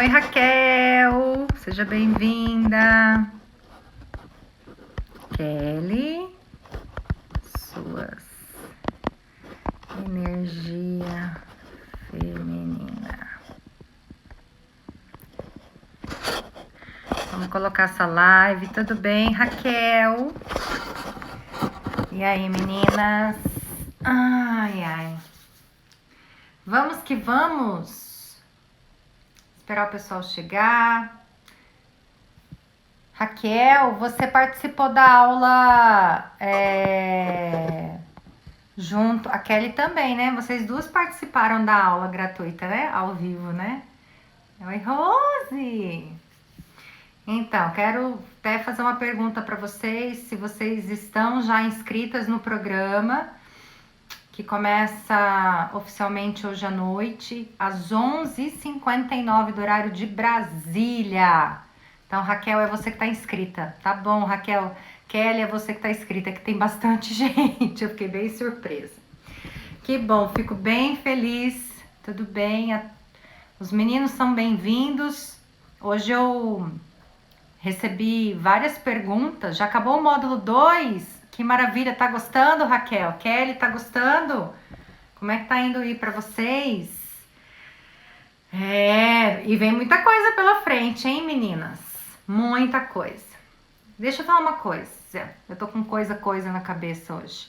Oi, Raquel, seja bem-vinda. Kelly, suas energia feminina. Vamos colocar essa live, tudo bem, Raquel? E aí, meninas? Ai, ai. Vamos que vamos. Esperar o pessoal chegar. Raquel, você participou da aula junto, a Kelly também, né? Vocês duas participaram da aula gratuita, né? Ao vivo, né? Oi, Rose! Então, quero até fazer uma pergunta para vocês, se vocês estão já inscritas no programa, que começa oficialmente hoje à noite, às 11h59 do horário de Brasília. Então, Raquel, é você que está inscrita. Tá bom, Raquel. Kelly, é você que está inscrita, que tem bastante gente. Eu fiquei bem surpresa. Que bom, fico bem feliz. Tudo bem? Os meninos são bem-vindos. Hoje eu recebi várias perguntas. Já acabou o módulo 2? Que maravilha. Tá gostando, Raquel? Kelly, tá gostando? Como é que tá indo aí para vocês? E vem muita coisa pela frente, hein, meninas? Muita coisa. Deixa eu falar uma coisa. Eu tô com coisa na cabeça hoje.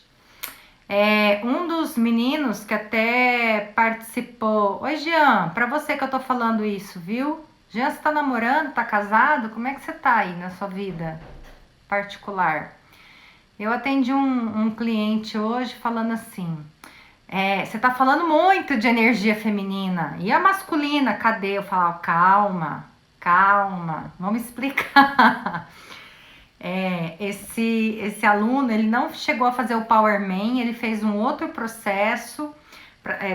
Um dos meninos que até participou... Oi, Jean, pra você que eu tô falando isso, viu? Jean, você tá namorando? Tá casado? Como é que você tá aí na sua vida particular? Eu atendi um cliente hoje falando assim... você tá falando muito de energia feminina. E a masculina, cadê? Eu falava, calma, vamos explicar. Esse aluno, ele não chegou a fazer o Power Man, ele fez um outro processo,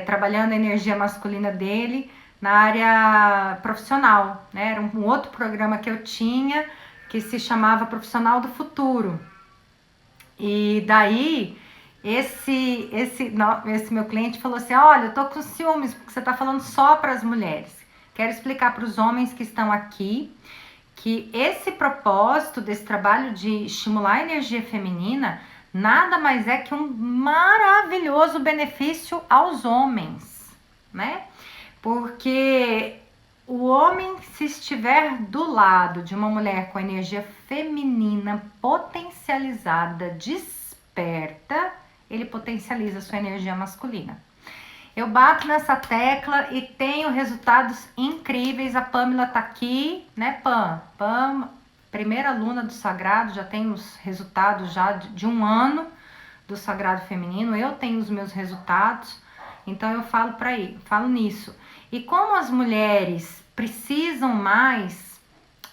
trabalhando a energia masculina dele na área profissional, né? Era um outro programa que eu tinha, que se chamava Profissional do Futuro. E daí, esse meu cliente falou assim, olha, eu tô com ciúmes, porque você tá falando só para as mulheres. Quero explicar para os homens que estão aqui, que esse propósito desse trabalho de estimular a energia feminina nada mais é que um maravilhoso benefício aos homens, né? Porque o homem, se estiver do lado de uma mulher com energia feminina potencializada, desperta, ele potencializa a sua energia masculina. Eu bato nessa tecla e tenho resultados incríveis. A Pamela tá aqui, né, Pam? Pam, primeira aluna do Sagrado, já tem os resultados já de um ano do Sagrado Feminino. Eu tenho os meus resultados, então eu falo nisso. E como as mulheres precisam mais,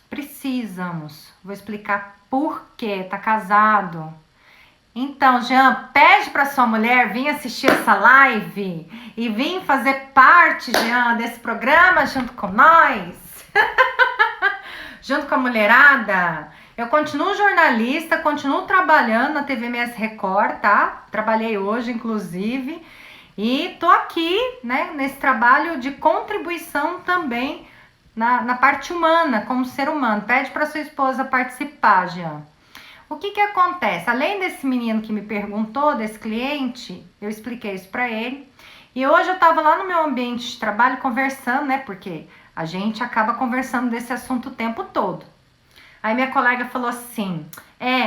precisamos. Vou explicar por quê. Tá casado? Então, Jean, pede para sua mulher vir assistir essa live e vir fazer parte, Jean, desse programa junto com nós, junto com a mulherada. Eu continuo jornalista, continuo trabalhando na TVMS Record, tá? Trabalhei hoje, inclusive, e tô aqui, né, nesse trabalho de contribuição também na parte humana, como ser humano. Pede para sua esposa participar, Jean. O que acontece? Além desse menino que me perguntou, desse cliente, eu expliquei isso para ele. E hoje eu estava lá no meu ambiente de trabalho conversando, né? Porque a gente acaba conversando desse assunto o tempo todo. Aí minha colega falou assim,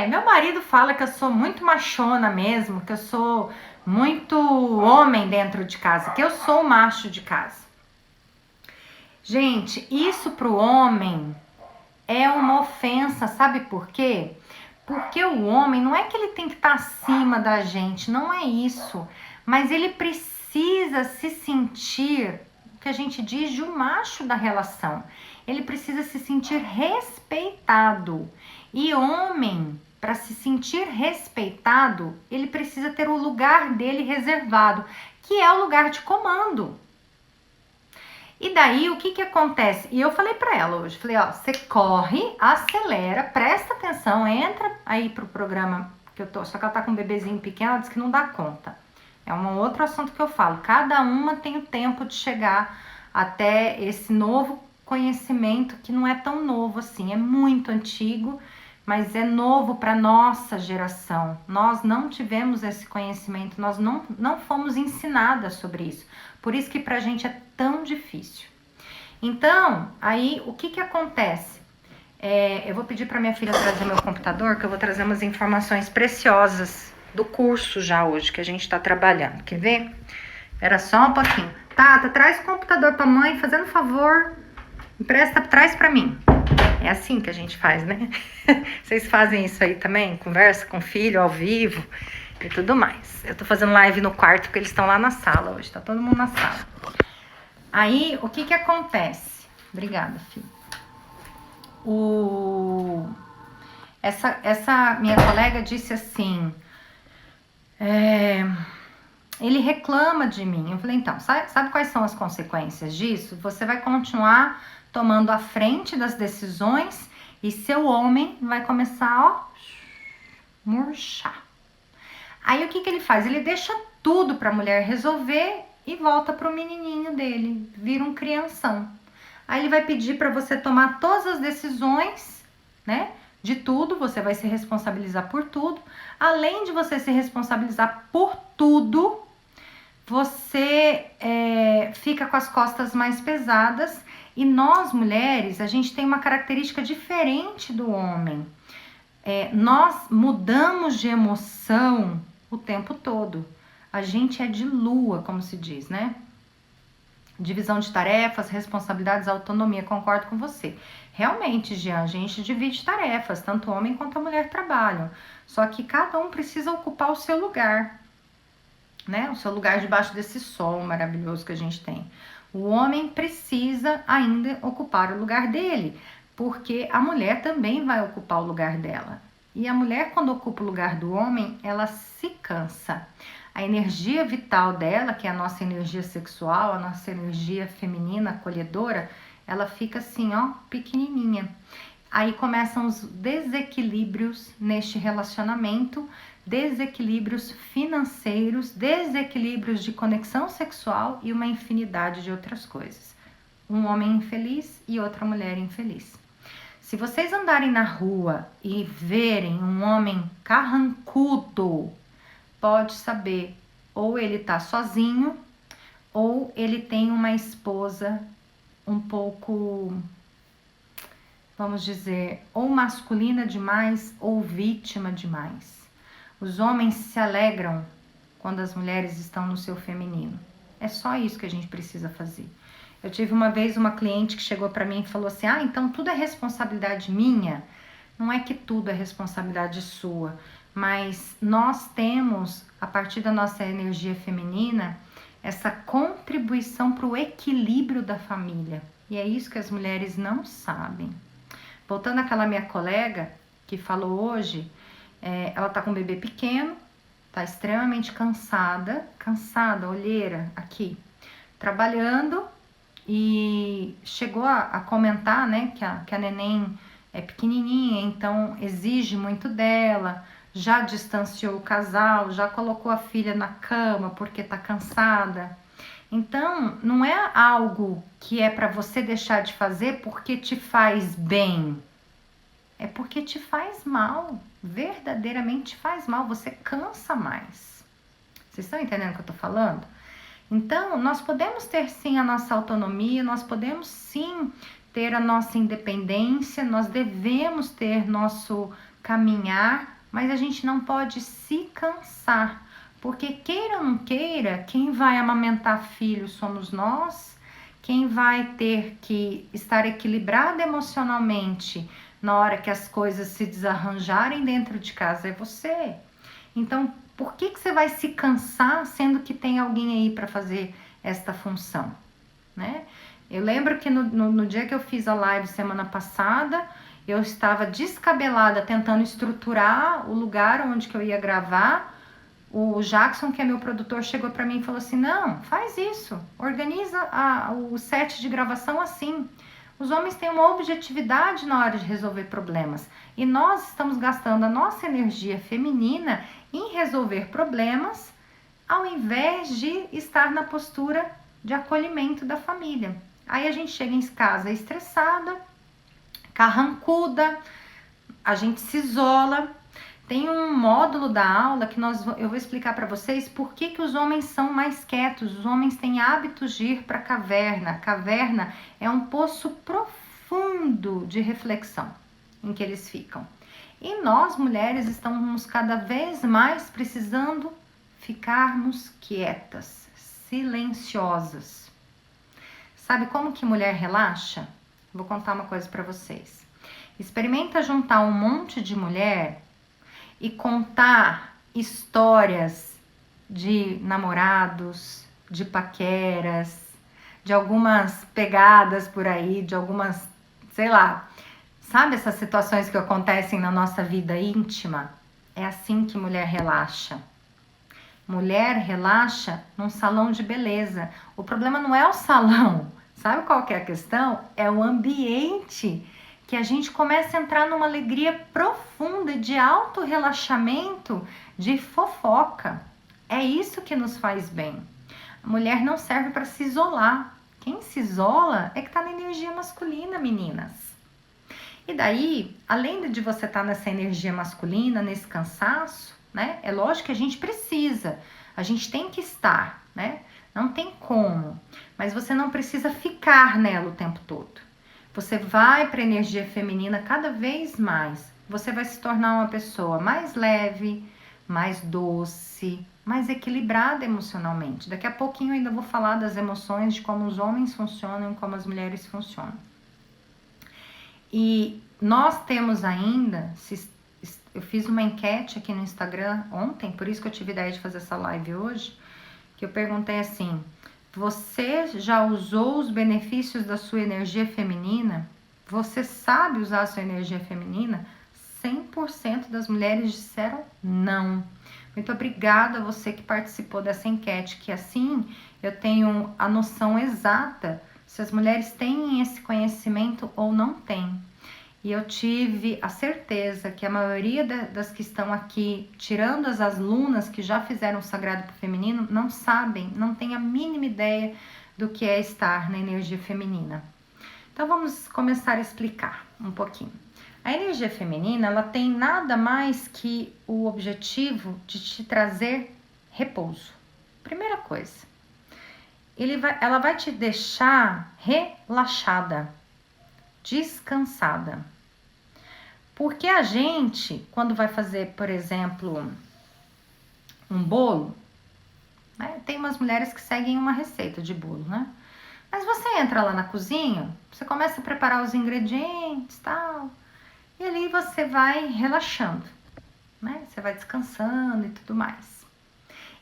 meu marido fala que eu sou muito machona mesmo, que eu sou muito homem dentro de casa, que eu sou o macho de casa. Gente, isso pro homem é uma ofensa, sabe por quê? Porque o homem, não é que ele tem que estar acima da gente, não é isso. Mas ele precisa se sentir, o que a gente diz, de um macho da relação. Ele precisa se sentir respeitado. E homem, para se sentir respeitado, ele precisa ter o lugar dele reservado, que é o lugar de comando. E daí, o que acontece? E eu falei pra ela hoje, falei, ó, você corre, acelera, presta atenção, entra aí pro programa que eu tô, só que ela tá com um bebezinho pequeno, ela diz que não dá conta. É um outro assunto que eu falo, cada uma tem o tempo de chegar até esse novo conhecimento que não é tão novo assim, é muito antigo, mas é novo para nossa geração. Nós não tivemos esse conhecimento, nós não fomos ensinadas sobre isso. Por isso que pra gente é tão difícil. Então, aí o que acontece? Eu vou pedir para minha filha trazer meu computador, que eu vou trazer umas informações preciosas do curso já hoje que a gente está trabalhando. Quer ver? Era só um pouquinho. Tata, traz o computador pra mãe, fazendo favor. Empresta, traz pra mim. É assim que a gente faz, né? Vocês fazem isso aí também? Conversa com o filho ao vivo e tudo mais. Eu tô fazendo live no quarto porque eles estão lá na sala hoje. Tá todo mundo na sala. Aí, o que acontece? Obrigada, filho. Essa minha colega disse assim... Ele reclama de mim. Eu falei, então, sabe quais são as consequências disso? Você vai continuar tomando a frente das decisões e seu homem vai começar, ó, murchar. Aí o que ele faz? Ele deixa tudo para a mulher resolver e volta pro menininho dele, vira um crianção. Aí ele vai pedir para você tomar todas as decisões, né? De tudo, você vai se responsabilizar por tudo. Além de você se responsabilizar por tudo, você fica com as costas mais pesadas. E nós, mulheres, a gente tem uma característica diferente do homem. Nós mudamos de emoção o tempo todo. A gente é de lua, como se diz, né? Divisão de tarefas, responsabilidades, autonomia, concordo com você. Realmente, Jean, a gente divide tarefas, tanto o homem quanto a mulher trabalham. Só que cada um precisa ocupar o seu lugar, né? O seu lugar debaixo desse sol maravilhoso que a gente tem. O homem precisa ainda ocupar o lugar dele, porque a mulher também vai ocupar o lugar dela. E a mulher, quando ocupa o lugar do homem, ela se cansa. A energia vital dela, que é a nossa energia sexual, a nossa energia feminina, acolhedora, ela fica assim, ó, pequenininha. Aí começam os desequilíbrios neste relacionamento, desequilíbrios financeiros, desequilíbrios de conexão sexual e uma infinidade de outras coisas. Um homem infeliz e outra mulher infeliz. Se vocês andarem na rua e verem um homem carrancudo, pode saber, ou ele tá sozinho, ou ele tem uma esposa um pouco, vamos dizer, ou masculina demais ou vítima demais. Os homens se alegram quando as mulheres estão no seu feminino. É só isso que a gente precisa fazer. Eu tive uma vez uma cliente que chegou para mim e falou assim, então tudo é responsabilidade minha? Não é que tudo é responsabilidade sua, mas nós temos, a partir da nossa energia feminina, essa contribuição para o equilíbrio da família. E é isso que as mulheres não sabem. Voltando àquela minha colega que falou hoje, ela tá com um bebê pequeno, tá extremamente cansada, olheira aqui, trabalhando, e chegou a comentar, né, que a neném é pequenininha, então exige muito dela, já distanciou o casal, já colocou a filha na cama porque tá cansada. Então, não é algo que é para você deixar de fazer porque te faz bem. É porque te faz mal. Verdadeiramente te faz mal. Você cansa mais. Vocês estão entendendo o que eu tô falando? Então, nós podemos ter sim a nossa autonomia, nós podemos sim ter a nossa independência, nós devemos ter nosso caminhar, mas a gente não pode se cansar. Porque queira ou não queira, quem vai amamentar filhos somos nós, quem vai ter que estar equilibrado emocionalmente na hora que as coisas se desarranjarem dentro de casa é você. Então, por que você vai se cansar sendo que tem alguém aí para fazer esta função, né? Eu lembro que no dia que eu fiz a live semana passada, eu estava descabelada tentando estruturar o lugar onde que eu ia gravar. O Jackson, que é meu produtor, chegou para mim e falou assim, não, faz isso, organiza o set de gravação assim. Os homens têm uma objetividade na hora de resolver problemas e nós estamos gastando a nossa energia feminina em resolver problemas ao invés de estar na postura de acolhimento da família. Aí a gente chega em casa estressada, carrancuda, a gente se isola. Tem um módulo da aula que eu vou explicar para vocês por que os homens são mais quietos. Os homens têm hábitos de ir para a caverna. A caverna é um poço profundo de reflexão em que eles ficam. E nós, mulheres, estamos cada vez mais precisando ficarmos quietas, silenciosas. Sabe como que mulher relaxa? Vou contar uma coisa para vocês. Experimenta juntar um monte de mulher e contar histórias de namorados, de paqueras, de algumas pegadas por aí, de algumas, sei lá, sabe essas situações que acontecem na nossa vida íntima? É assim que mulher relaxa. Mulher relaxa num salão de beleza. O problema não é o salão. Sabe qual que é a questão? É o ambiente que a gente começa a entrar numa alegria profunda de auto relaxamento, de fofoca. É isso que nos faz bem. A mulher não serve para se isolar. Quem se isola é que está na energia masculina, meninas. E daí, além de você estar nessa energia masculina, nesse cansaço, né? É lógico que a gente precisa, a gente tem que estar, né? Não tem como, mas você não precisa ficar nela o tempo todo. Você vai para a energia feminina cada vez mais. Você vai se tornar uma pessoa mais leve, mais doce, mais equilibrada emocionalmente. Daqui a pouquinho eu ainda vou falar das emoções, de como os homens funcionam e como as mulheres funcionam. E nós temos ainda, eu fiz uma enquete aqui no Instagram ontem, por isso que eu tive a ideia de fazer essa live hoje, que eu perguntei assim: você já usou os benefícios da sua energia feminina? Você sabe usar a sua energia feminina? 100% das mulheres disseram não. Muito obrigada a você que participou dessa enquete, que assim eu tenho a noção exata se as mulheres têm esse conhecimento ou não têm. E eu tive a certeza que a maioria das que estão aqui, tirando as alunas que já fizeram o Sagrado pro Feminino, não sabem, não têm a mínima ideia do que é estar na energia feminina. Então vamos começar a explicar um pouquinho. A energia feminina, ela tem nada mais que o objetivo de te trazer repouso. Primeira coisa, ela vai te deixar relaxada, descansada. Porque a gente, quando vai fazer, por exemplo, um bolo, né? Tem umas mulheres que seguem uma receita de bolo, né? Mas você entra lá na cozinha, você começa a preparar os ingredientes, tal, e ali você vai relaxando, né? Você vai descansando e tudo mais.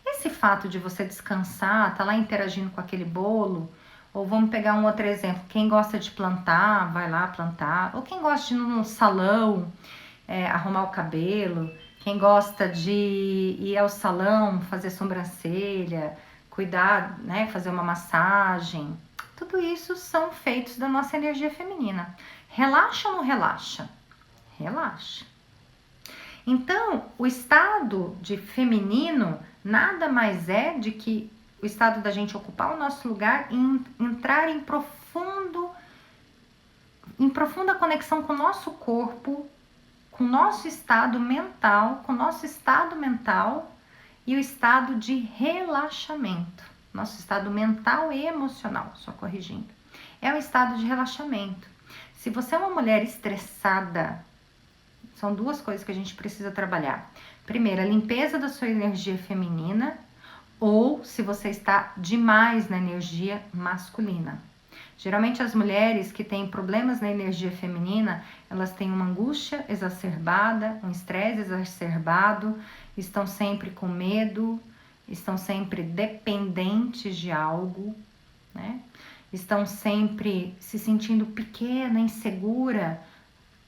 Esse fato de você descansar, tá lá interagindo com aquele bolo, ou vamos pegar um outro exemplo, quem gosta de plantar, vai lá plantar, ou quem gosta de ir num salão, arrumar o cabelo, quem gosta de ir ao salão, fazer sobrancelha, cuidar, né, fazer uma massagem, tudo isso são feitos da nossa energia feminina. Relaxa ou não relaxa? Relaxa. Então, o estado de feminino nada mais é de que o estado da gente ocupar o nosso lugar e entrar em profunda conexão com o nosso corpo, com o nosso estado mental, e o estado de relaxamento. Nosso estado mental e emocional, só corrigindo. É um estado de relaxamento. Se você é uma mulher estressada, são duas coisas que a gente precisa trabalhar. Primeiro, a limpeza da sua energia feminina, ou se você está demais na energia masculina. Geralmente as mulheres que têm problemas na energia feminina, elas têm uma angústia exacerbada, um estresse exacerbado, estão sempre com medo, estão sempre dependentes de algo, né? Estão sempre se sentindo pequena, insegura,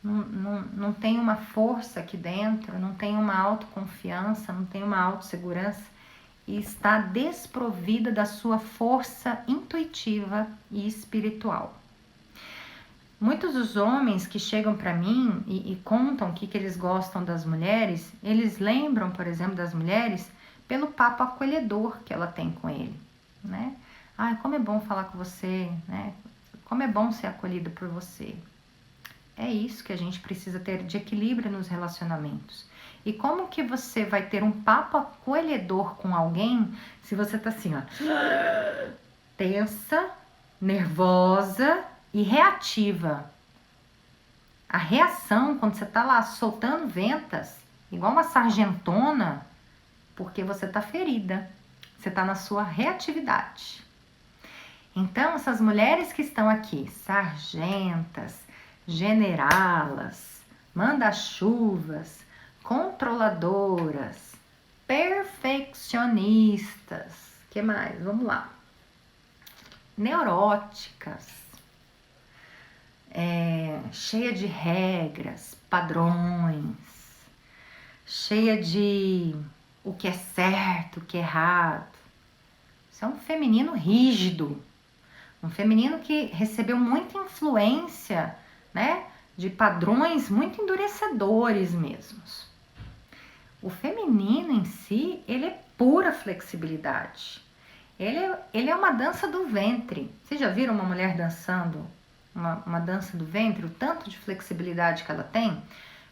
não tem uma força aqui dentro, não tem uma autoconfiança, não tem uma autossegurança e está desprovida da sua força intuitiva e espiritual. Muitos dos homens que chegam para mim e contam o que eles gostam das mulheres, eles lembram, por exemplo, das mulheres pelo papo acolhedor que ela tem com ele, né? Ai, como é bom falar com você, né? Como é bom ser acolhida por você. É isso que a gente precisa ter de equilíbrio nos relacionamentos. E como que você vai ter um papo acolhedor com alguém se você tá assim, ó, tensa, nervosa e reativa? A reação, quando você tá lá soltando ventas, igual uma sargentona, porque você tá ferida. Você tá na sua reatividade. Então, essas mulheres que estão aqui, sargentas, generalas, manda-chuvas, controladoras, perfeccionistas, que mais? Vamos lá. Neuróticas, cheia de regras, padrões, cheia de o que é certo, o que é errado. Isso é um feminino rígido. Um feminino que recebeu muita influência, né, de padrões muito endurecedores mesmos. O feminino em si, ele é pura flexibilidade. Ele é uma dança do ventre. Vocês já viram uma mulher dançando uma dança do ventre? O tanto de flexibilidade que ela tem?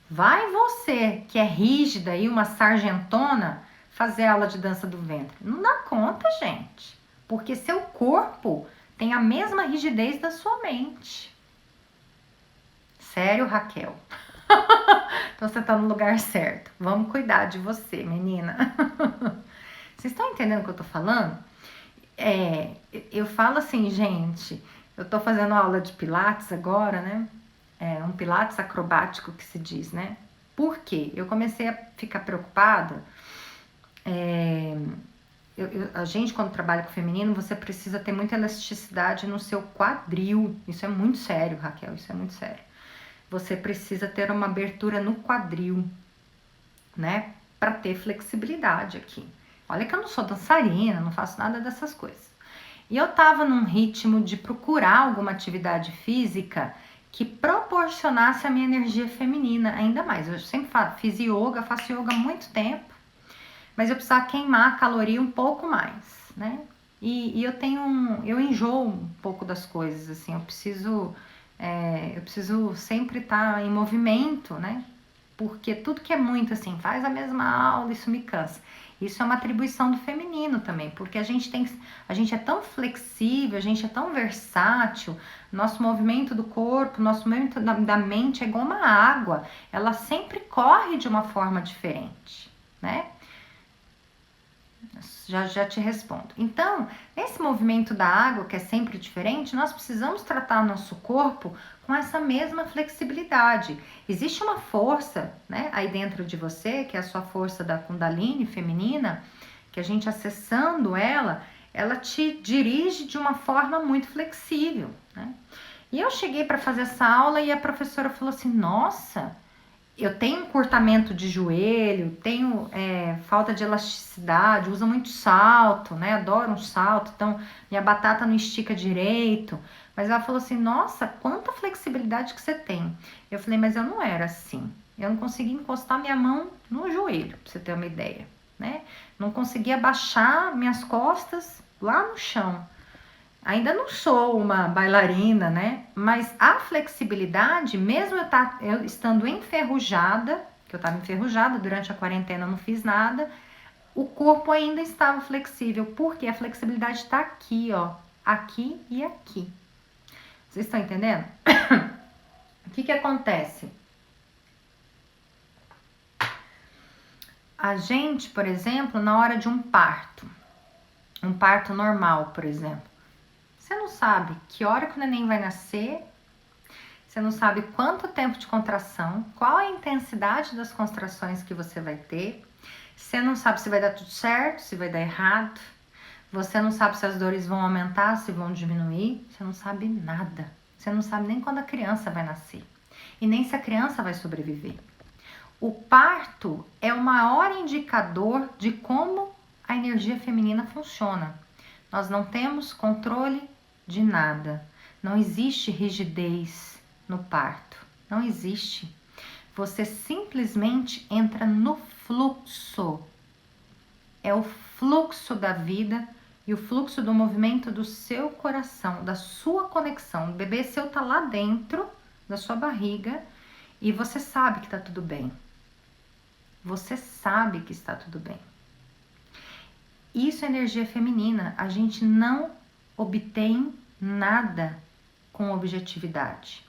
Vai você, que é rígida e uma sargentona, fazer aula de dança do ventre. Não dá conta, gente. Porque seu corpo tem a mesma rigidez da sua mente. Sério, Raquel? Então você tá no lugar certo. Vamos cuidar de você, menina. Vocês estão entendendo o que eu tô falando? Eu falo assim, gente, eu tô fazendo aula de pilates agora, né? Um pilates acrobático que se diz, né? Por quê? Eu comecei a ficar preocupada. A gente, quando trabalha com feminino, você precisa ter muita elasticidade no seu quadril. Isso é muito sério, Raquel, isso é muito sério. Você precisa ter uma abertura no quadril, né? Para ter flexibilidade aqui. Olha que eu não sou dançarina, não faço nada dessas coisas. E eu tava num ritmo de procurar alguma atividade física que proporcionasse a minha energia feminina ainda mais. Eu sempre fiz yoga, faço yoga há muito tempo. Mas eu precisava queimar a caloria um pouco mais, né? E eu enjoo um pouco das coisas, assim, eu preciso sempre estar em movimento, né? Porque tudo que é muito assim, faz a mesma aula, isso me cansa. Isso é uma atribuição do feminino também, porque a gente é tão flexível, a gente é tão versátil, nosso movimento do corpo, nosso movimento da mente é igual uma água, ela sempre corre de uma forma diferente, né? Já te respondo. Então, nesse movimento da água, que é sempre diferente, nós precisamos tratar nosso corpo com essa mesma flexibilidade. Existe uma força, né, aí dentro de você, que é a sua força da Kundalini feminina, que a gente acessando ela te dirige de uma forma muito flexível, né? E eu cheguei para fazer essa aula e a professora falou assim: nossa, eu tenho encurtamento de joelho, tenho falta de elasticidade, uso muito salto, né? Adoro um salto, então minha batata não estica direito. Mas ela falou assim: nossa, quanta flexibilidade que você tem. Eu falei: mas eu não era assim. Eu não conseguia encostar minha mão no joelho, pra você ter uma ideia, né? Não conseguia baixar minhas costas lá no chão. Ainda não sou uma bailarina, né? Mas a flexibilidade, mesmo eu estando enferrujada, que eu estava enferrujada durante a quarentena, não fiz nada, o corpo ainda estava flexível, porque a flexibilidade está aqui, ó, aqui e aqui. Vocês estão entendendo? O que acontece? A gente, por exemplo, na hora de um parto normal, por exemplo, você não sabe que hora que o neném vai nascer, você não sabe quanto tempo de contração, qual a intensidade das contrações que você vai ter, você não sabe se vai dar tudo certo, se vai dar errado, você não sabe se as dores vão aumentar, se vão diminuir, você não sabe nada. Você não sabe nem quando a criança vai nascer e nem se a criança vai sobreviver. O parto é o maior indicador de como a energia feminina funciona. Nós não temos controle de nada. Não existe rigidez no parto. Não existe. Você simplesmente entra no fluxo. É o fluxo da vida e o fluxo do movimento do seu coração, da sua conexão. O bebê seu tá lá dentro da sua barriga e você sabe que tá tudo bem. Você sabe que está tudo bem. Isso é energia feminina. A gente não obtém nada com objetividade.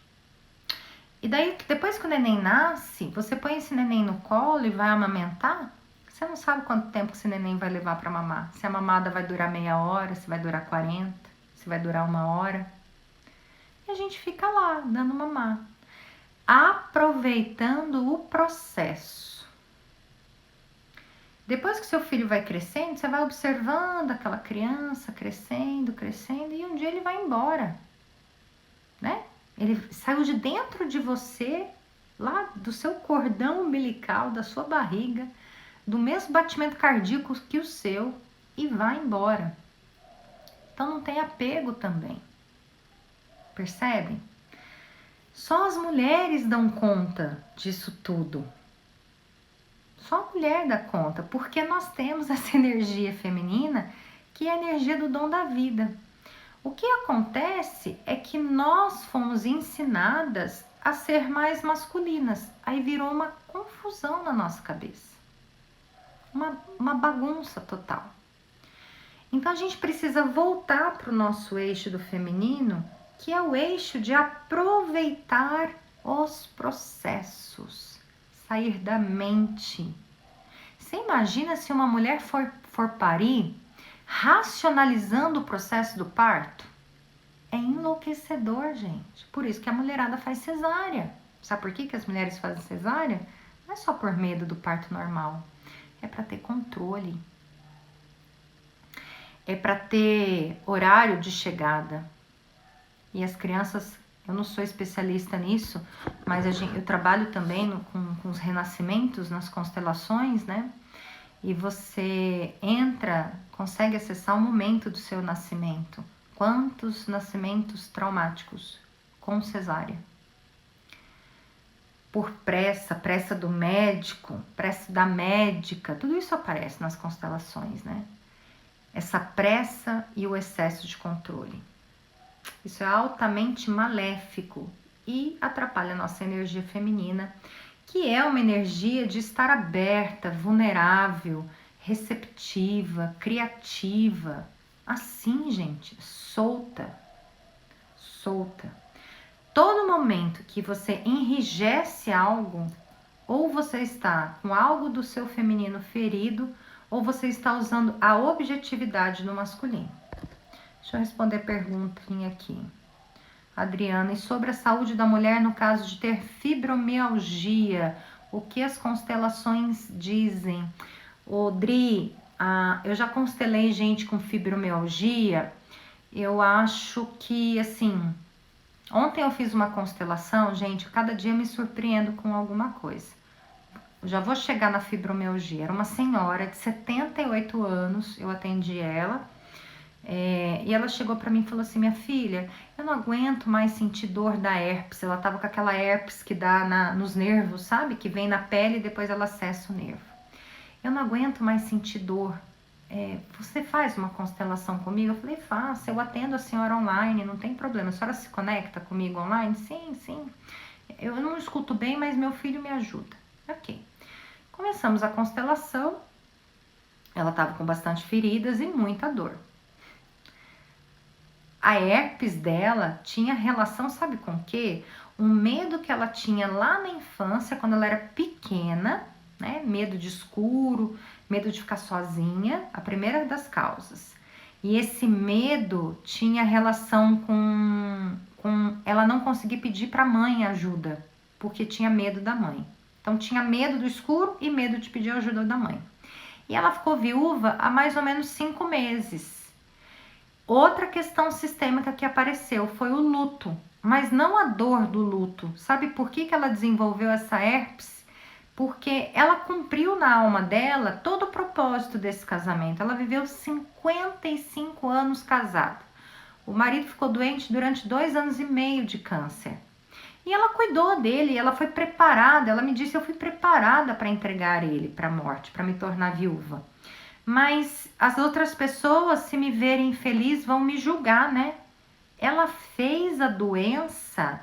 E daí, depois que o neném nasce, você põe esse neném no colo e vai amamentar, você não sabe quanto tempo que esse neném vai levar para mamar. Se a mamada vai durar meia hora, se vai durar 40, se vai durar 1 hora. E a gente fica lá, dando mamar. Aproveitando o processo. Depois que seu filho vai crescendo, você vai observando aquela criança crescendo, crescendo, e um dia ele vai embora, né? Ele saiu de dentro de você, lá do seu cordão umbilical, da sua barriga, do mesmo batimento cardíaco que o seu, e vai embora. Então não tem apego também. Percebem? Só as mulheres dão conta disso tudo. Só a mulher dá conta, porque nós temos essa energia feminina, que é a energia do dom da vida. O que acontece é que nós fomos ensinadas a ser mais masculinas. Aí virou uma confusão na nossa cabeça. Uma bagunça total. Então a gente precisa voltar para o nosso eixo do feminino, que é o eixo de aproveitar os processos, sair da mente. Você imagina se uma mulher for parir racionalizando o processo do parto? É enlouquecedor, gente. Por isso que a mulherada faz cesárea. Sabe por que as mulheres fazem cesárea? Não é só por medo do parto normal. É para ter controle. É para ter horário de chegada. E as crianças, eu não sou especialista nisso, mas eu trabalho também com os renascimentos nas constelações, né? E você consegue acessar o momento do seu nascimento. Quantos nascimentos traumáticos com cesárea? Por pressa do médico, pressa da médica, tudo isso aparece nas constelações, né? Essa pressa e o excesso de controle. Isso é altamente maléfico e atrapalha a nossa energia feminina, que é uma energia de estar aberta, vulnerável, receptiva, criativa. Assim, gente, solta. Todo momento que você enrijece algo, ou você está com algo do seu feminino ferido, ou você está usando a objetividade no masculino. Deixa eu responder a perguntinha aqui. Adriana, e sobre a saúde da mulher no caso de ter fibromialgia, o que as constelações dizem? Dri, eu já constelei gente com fibromialgia. Eu acho que, assim, ontem eu fiz uma constelação, gente, cada dia me surpreendo com alguma coisa. Eu já vou chegar na fibromialgia. Era uma senhora de 78 anos, eu atendi ela. E ela chegou pra mim e falou assim: minha filha, eu não aguento mais sentir dor da herpes. Ela tava com aquela herpes que dá nos nervos, sabe? Que vem na pele e depois ela acessa o nervo. Eu não aguento mais sentir dor. Você faz uma constelação comigo? Eu falei: faça, eu atendo a senhora online, não tem problema. A senhora se conecta comigo online? Sim. Eu não escuto bem, mas meu filho me ajuda. Ok. Começamos a constelação. Ela tava com bastante feridas e muita dor. A herpes dela tinha relação, sabe com o quê? Um medo que ela tinha lá na infância, quando ela era pequena, né? Medo de escuro, medo de ficar sozinha, a primeira das causas. E esse medo tinha relação com ela não conseguir pedir para a mãe ajuda, porque tinha medo da mãe. Então tinha medo do escuro e medo de pedir ajuda da mãe. E ela ficou viúva há mais ou menos 5 meses. Outra questão sistêmica que apareceu foi o luto, mas não a dor do luto. Sabe por que ela desenvolveu essa herpes? Porque ela cumpriu na alma dela todo o propósito desse casamento. Ela viveu 55 anos casada. O marido ficou doente durante 2 anos e meio de câncer. E ela cuidou dele, ela foi preparada. Ela me disse: eu fui preparada para entregar ele para a morte, para me tornar viúva. Mas as outras pessoas, se me verem feliz, vão me julgar, né? Ela fez a doença,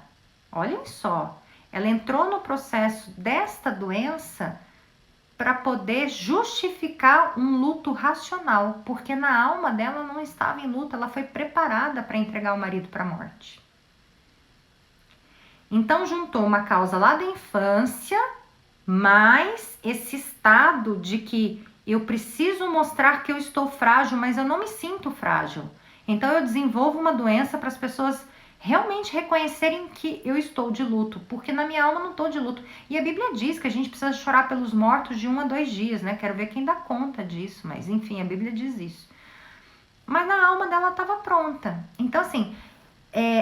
olhem só, ela entrou no processo desta doença para poder justificar um luto racional, porque na alma dela não estava em luto, ela foi preparada para entregar o marido para a morte. Então juntou uma causa lá da infância, mais esse estado de que eu preciso mostrar que eu estou frágil, mas eu não me sinto frágil. Então eu desenvolvo uma doença para as pessoas realmente reconhecerem que eu estou de luto, porque na minha alma não estou de luto. E a Bíblia diz que a gente precisa chorar pelos mortos de 1 a 2 dias, né? Quero ver quem dá conta disso, mas enfim, a Bíblia diz isso. Mas na alma dela estava pronta. Então assim,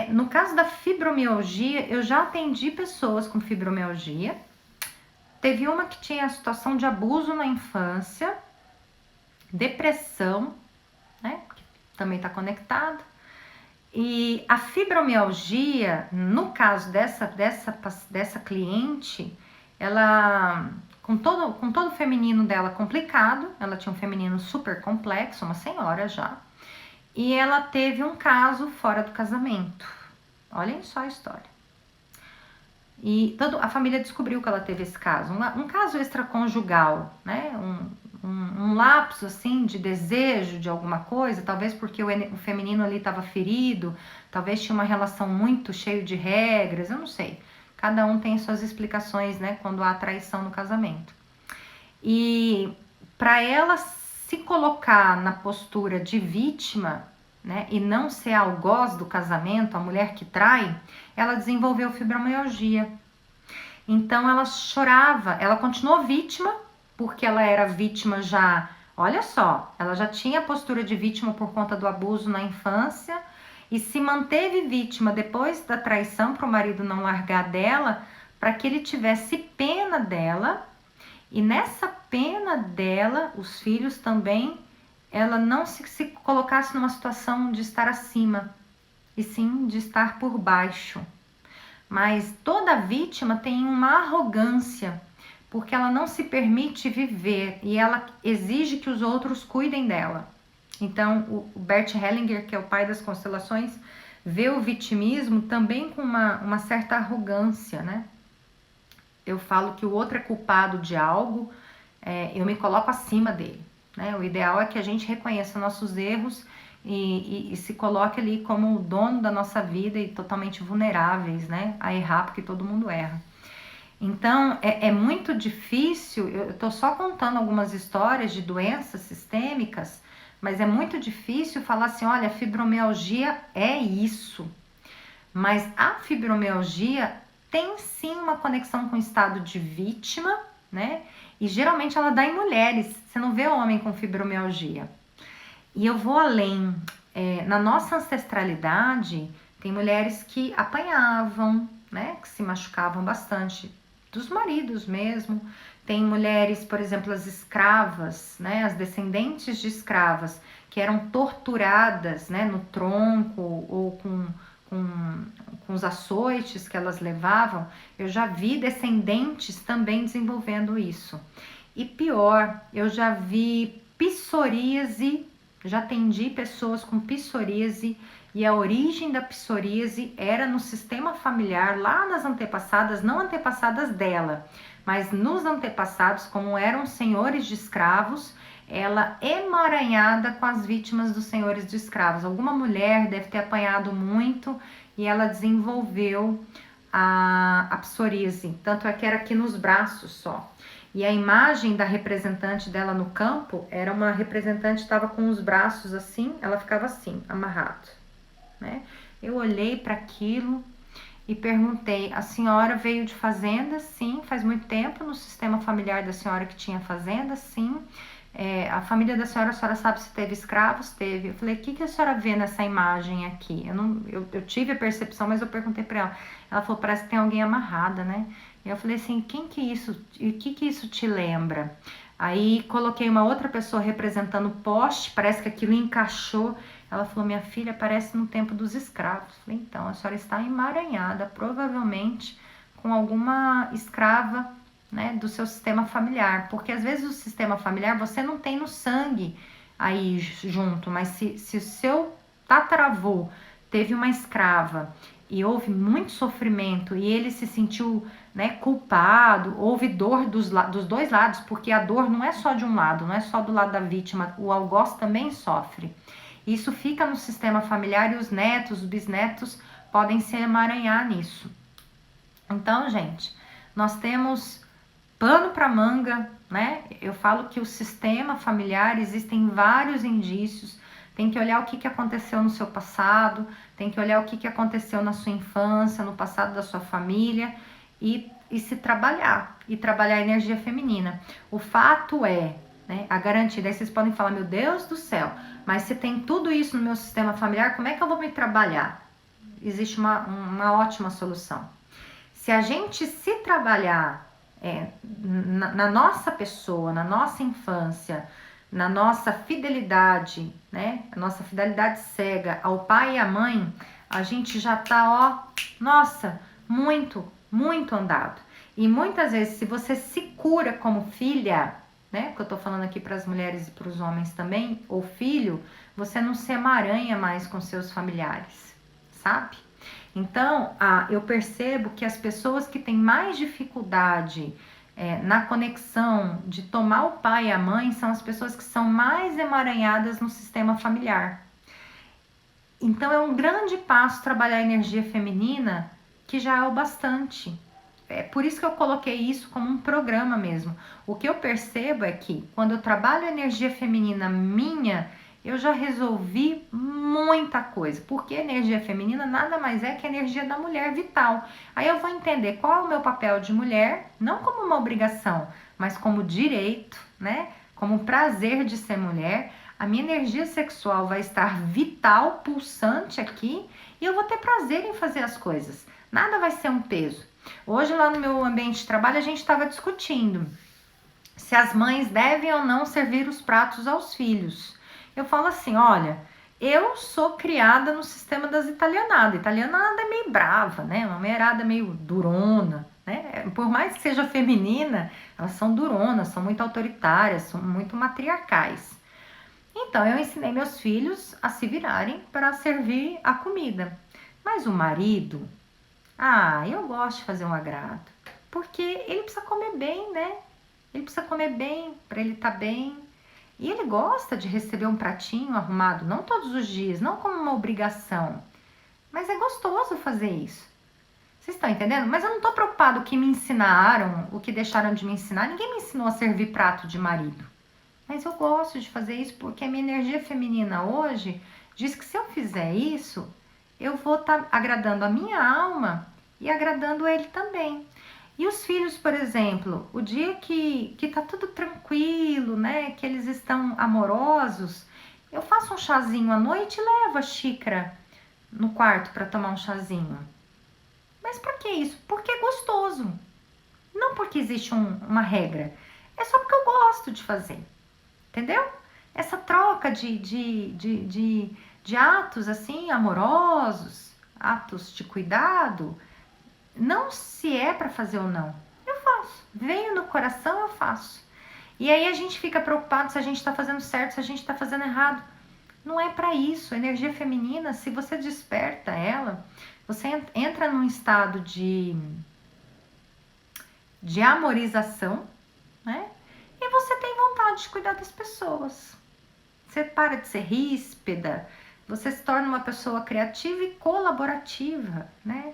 no caso da fibromialgia, eu já atendi pessoas com fibromialgia. Teve uma que tinha a situação de abuso na infância, depressão, né? Que também está conectado. E a fibromialgia, no caso dessa cliente, ela, com todo o feminino dela complicado, ela tinha um feminino super complexo, uma senhora já, e ela teve um caso fora do casamento. Olhem só a história. E a família descobriu que ela teve esse caso, um caso extraconjugal, né? Um lapso assim de desejo de alguma coisa, talvez porque o feminino ali estava ferido, talvez tinha uma relação muito cheia de regras, eu não sei. Cada um tem suas explicações, né? Quando há traição no casamento. E para ela se colocar na postura de vítima, né? E não ser a algoz do casamento, a mulher que trai, ela desenvolveu fibromialgia. Então ela chorava, ela continuou vítima, porque ela era vítima já, olha só, ela já tinha a postura de vítima por conta do abuso na infância e se manteve vítima depois da traição para o marido não largar dela, para que ele tivesse pena dela e nessa pena dela, os filhos também, ela não se colocasse numa situação de estar acima, e sim de estar por baixo. Mas toda vítima tem uma arrogância, porque ela não se permite viver e ela exige que os outros cuidem dela. Então, o Bert Hellinger, que é o pai das constelações, vê o vitimismo também com uma certa arrogância, né? Eu falo que o outro é culpado de algo, eu me coloco acima dele, né? O ideal é que a gente reconheça nossos erros e se coloque ali como o dono da nossa vida e totalmente vulneráveis, né? A errar, porque todo mundo erra. Então, é muito difícil, eu tô só contando algumas histórias de doenças sistêmicas, mas é muito difícil falar assim, olha, a fibromialgia é isso. Mas a fibromialgia tem sim uma conexão com o estado de vítima, né? E geralmente ela dá em mulheres, você não vê homem com fibromialgia. E eu vou além, na nossa ancestralidade, tem mulheres que apanhavam, né? Que se machucavam bastante, dos maridos mesmo. Tem mulheres, por exemplo, as escravas, né? As descendentes de escravas, que eram torturadas, né? No tronco ou com os açoites que elas levavam. Eu já vi descendentes também desenvolvendo isso. E pior, eu já vi psoríase, já atendi pessoas com psoríase e a origem da psoríase era no sistema familiar, lá nas antepassadas, não antepassadas dela, mas nos antepassados, como eram senhores de escravos, ela emaranhada com as vítimas dos senhores de escravos. Alguma mulher deve ter apanhado muito e ela desenvolveu a psoríase, tanto é que era aqui nos braços só. E a imagem da representante dela no campo era uma representante que estava com os braços assim, ela ficava assim, amarrado, né? Eu olhei para aquilo e perguntei, a senhora veio de fazenda? Sim, faz muito tempo. No sistema familiar da senhora que tinha fazenda? Sim. A família da senhora, a senhora sabe se teve escravos? Teve. Eu falei, o que a senhora vê nessa imagem aqui? Eu tive a percepção, mas eu perguntei para ela. Ela falou, parece que tem alguém amarrada, né? E eu falei assim, o que isso te lembra? Aí coloquei uma outra pessoa representando o poste, parece que aquilo encaixou. Ela falou, minha filha, parece no tempo dos escravos. Eu falei, então, a senhora está emaranhada, provavelmente com alguma escrava né, do seu sistema familiar, porque às vezes o sistema familiar você não tem no sangue aí junto, mas se o seu tataravô teve uma escrava e houve muito sofrimento e ele se sentiu, né, culpado, houve dor dos dois lados, porque a dor não é só de um lado, não é só do lado da vítima, o algoz também sofre. Isso fica no sistema familiar e os netos, os bisnetos podem se emaranhar nisso. Então, gente, nós temos pano para manga, né? Eu falo que o sistema familiar existem vários indícios. Tem que olhar o que aconteceu no seu passado, tem que olhar o que aconteceu na sua infância, no passado da sua família e se trabalhar, e trabalhar a energia feminina. O fato é, né, a garantida, aí vocês podem falar, meu Deus do céu, mas se tem tudo isso no meu sistema familiar, como é que eu vou me trabalhar? Existe uma ótima solução. Se a gente se trabalhar na nossa pessoa, na nossa infância, na nossa fidelidade, né? A nossa fidelidade cega ao pai e à mãe, a gente já tá, ó, nossa, muito, muito andado. E muitas vezes, se você se cura como filha, né? Que eu tô falando aqui para as mulheres e para os homens também, ou filho, você não se emaranha mais com seus familiares, sabe? Então, eu percebo que as pessoas que têm mais dificuldade na conexão de tomar o pai e a mãe são as pessoas que são mais emaranhadas no sistema familiar. Então, é um grande passo trabalhar a energia feminina, que já é o bastante. É por isso que eu coloquei isso como um programa mesmo. O que eu percebo é que quando eu trabalho a energia feminina minha, eu já resolvi muita coisa, porque a energia feminina nada mais é que a energia da mulher vital. Aí eu vou entender qual é o meu papel de mulher, não como uma obrigação, mas como direito, né? Como prazer de ser mulher. A minha energia sexual vai estar vital, pulsante aqui, e eu vou ter prazer em fazer as coisas. Nada vai ser um peso. Hoje lá no meu ambiente de trabalho a gente estava discutindo se as mães devem ou não servir os pratos aos filhos. Eu falo assim, olha, eu sou criada no sistema das italianadas. Italianada é meio brava, né? Uma mulherada meio durona, né? Por mais que seja feminina, elas são duronas, são muito autoritárias, são muito matriarcais. Então, eu ensinei meus filhos a se virarem para servir a comida. Mas o marido, eu gosto de fazer um agrado. Porque ele precisa comer bem, né? Ele precisa comer bem, para ele estar bem. E ele gosta de receber um pratinho arrumado, não todos os dias, não como uma obrigação. Mas é gostoso fazer isso. Vocês estão entendendo? Mas eu não estou preocupado o que me ensinaram, o que deixaram de me ensinar. Ninguém me ensinou a servir prato de marido. Mas eu gosto de fazer isso porque a minha energia feminina hoje diz que se eu fizer isso, eu vou estar agradando a minha alma e agradando ele também. E os filhos, por exemplo, o dia que tá tudo tranquilo, né, que eles estão amorosos, eu faço um chazinho à noite e levo a xícara no quarto para tomar um chazinho. Mas por que isso? Porque é gostoso. Não porque existe uma regra. É só porque eu gosto de fazer. Entendeu? Essa troca de atos assim, amorosos, atos de cuidado, não se é para fazer ou não. Eu faço. Veio no coração, eu faço. E aí a gente fica preocupado se a gente está fazendo certo, se a gente está fazendo errado. Não é para isso. A energia feminina, se você desperta ela, você entra num estado de amorização, né? E você tem vontade de cuidar das pessoas. Você para de ser ríspida, você se torna uma pessoa criativa e colaborativa, né?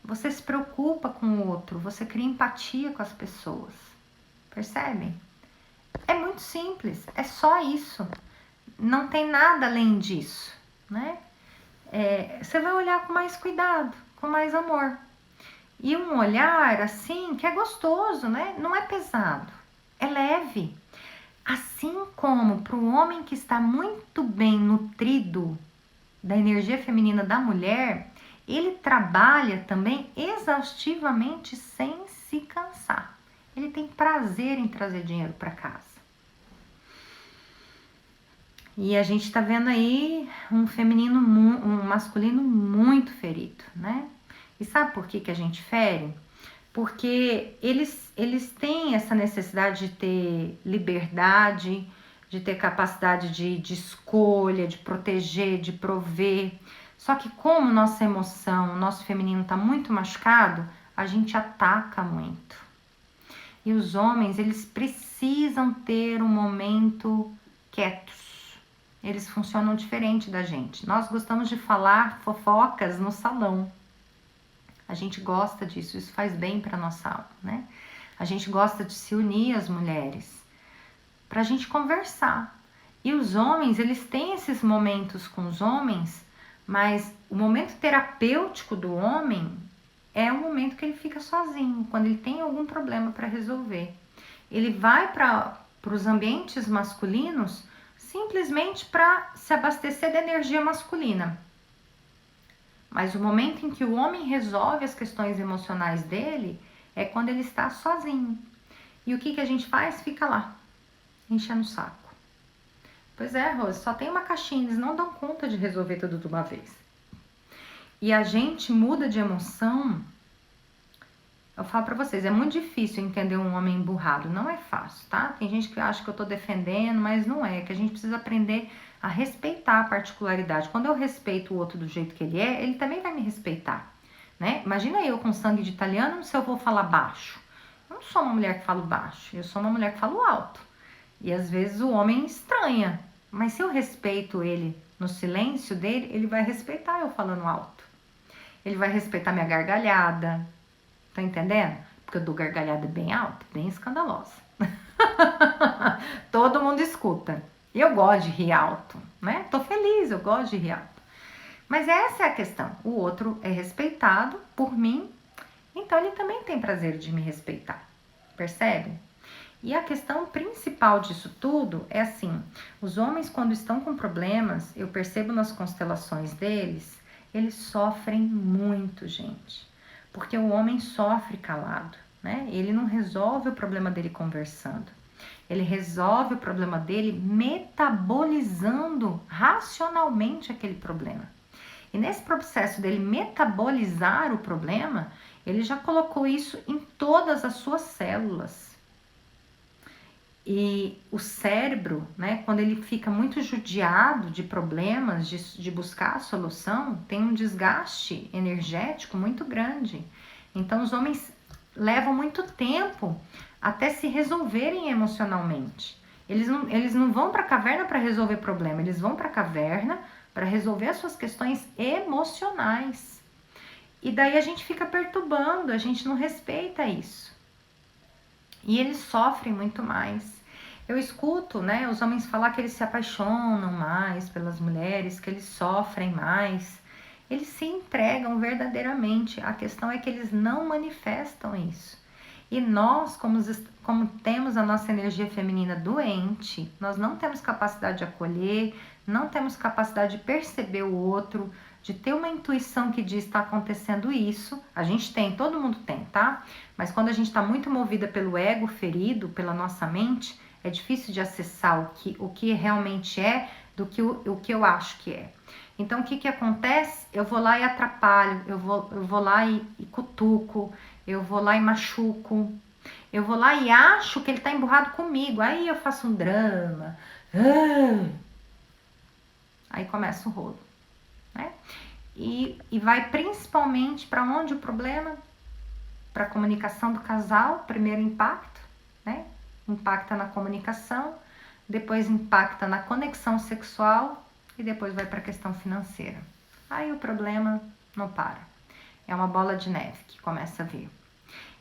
Você se preocupa com o outro, você cria empatia com as pessoas. Percebem? É muito simples, é só isso. Não tem nada além disso, né? Você vai olhar com mais cuidado, com mais amor. E um olhar assim que é gostoso, né? Não é pesado, é leve. Assim como para o homem que está muito bem nutrido da energia feminina da mulher, ele trabalha também exaustivamente sem se cansar. Ele tem prazer em trazer dinheiro para casa. E a gente está vendo aí um masculino muito ferido, né? E sabe por que a gente fere? porque eles têm essa necessidade de ter liberdade, de ter capacidade de escolha, de proteger, de prover. Só que como nossa emoção, nosso feminino está muito machucado, a gente ataca muito. E os homens, eles precisam ter um momento quietos. Eles funcionam diferente da gente. Nós gostamos de falar fofocas no salão. A gente gosta disso, isso faz bem para nossa alma, né? A gente gosta de se unir as mulheres para a gente conversar. E os homens, eles têm esses momentos com os homens, mas o momento terapêutico do homem é o momento que ele fica sozinho, quando ele tem algum problema para resolver. Ele vai para os ambientes masculinos simplesmente para se abastecer da energia masculina. Mas o momento em que o homem resolve as questões emocionais dele é quando ele está sozinho. E o que a gente faz? Fica lá, enchendo o saco. Pois é, Rose, só tem uma caixinha, eles não dão conta de resolver tudo de uma vez. E a gente muda de emoção. Eu falo pra vocês, é muito difícil entender um homem emburrado, não é fácil, tá? Tem gente que acha que eu tô defendendo, mas não é, que a gente precisa aprender a respeitar a particularidade. Quando eu respeito o outro do jeito que ele é, ele também vai me respeitar, né? Imagina eu com sangue de italiano se eu vou falar baixo. Eu não sou uma mulher que fala baixo, eu sou uma mulher que fala alto. E às vezes o homem estranha, mas se eu respeito ele no silêncio dele, ele vai respeitar eu falando alto. Ele vai respeitar minha gargalhada, tá entendendo? Porque eu dou gargalhada bem alta, bem escandalosa. Todo mundo escuta. Eu gosto de rir alto, né? Tô feliz, eu gosto de rir alto. Mas essa é a questão. O outro é respeitado por mim, então ele também tem prazer de me respeitar. Percebe? E a questão principal disso tudo é assim, os homens quando estão com problemas, eu percebo nas constelações deles, eles sofrem muito, gente. Porque o homem sofre calado, né? Ele não resolve o problema dele conversando. Ele resolve o problema dele metabolizando racionalmente aquele problema. E nesse processo dele metabolizar o problema, ele já colocou isso em todas as suas células. E o cérebro, né, quando ele fica muito judiado de problemas, de buscar a solução, tem um desgaste energético muito grande. Então, os homens levam muito tempo até se resolverem emocionalmente. Eles não vão para a caverna para resolver problema, eles vão para a caverna para resolver as suas questões emocionais. E daí a gente fica perturbando, a gente não respeita isso. E eles sofrem muito mais. Eu escuto, né, os homens falar que eles se apaixonam mais pelas mulheres, que eles sofrem mais. Eles se entregam verdadeiramente. A questão é que eles não manifestam isso. E nós, como temos a nossa energia feminina doente, nós não temos capacidade de acolher, não temos capacidade de perceber o outro, de ter uma intuição que diz está acontecendo isso. A gente tem, todo mundo tem, tá? Mas quando a gente está muito movida pelo ego ferido, pela nossa mente, é difícil de acessar o que realmente é do que o que eu acho que é. Então, o que acontece? Eu vou lá e atrapalho, eu vou lá e cutuco, eu vou lá e machuco, eu vou lá e acho que ele tá emburrado comigo, aí eu faço um drama, aí começa o rolo, né? E vai principalmente para onde o problema? Para a comunicação do casal, primeiro impacto, né? Impacta na comunicação, depois impacta na conexão sexual e depois vai para a questão financeira. Aí o problema não para. É uma bola de neve que começa a vir.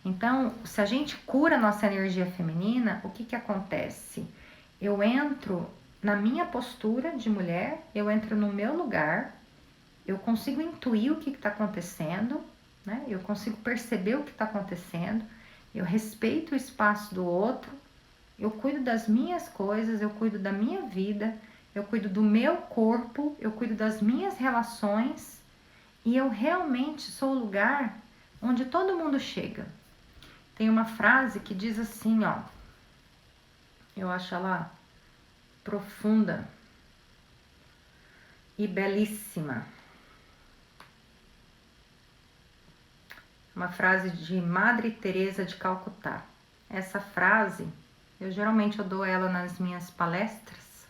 Então, se a gente cura a nossa energia feminina, o que acontece? Eu entro na minha postura de mulher, eu entro no meu lugar, eu consigo intuir o que está acontecendo, né? Eu consigo perceber o que está acontecendo, eu respeito o espaço do outro, eu cuido das minhas coisas, eu cuido da minha vida, eu cuido do meu corpo, eu cuido das minhas relações e eu realmente sou o lugar onde todo mundo chega. Tem uma frase que diz assim, ó, eu acho ela profunda e belíssima. uma frase de Madre Teresa de Calcutá. Essa frase, eu dou ela nas minhas palestras,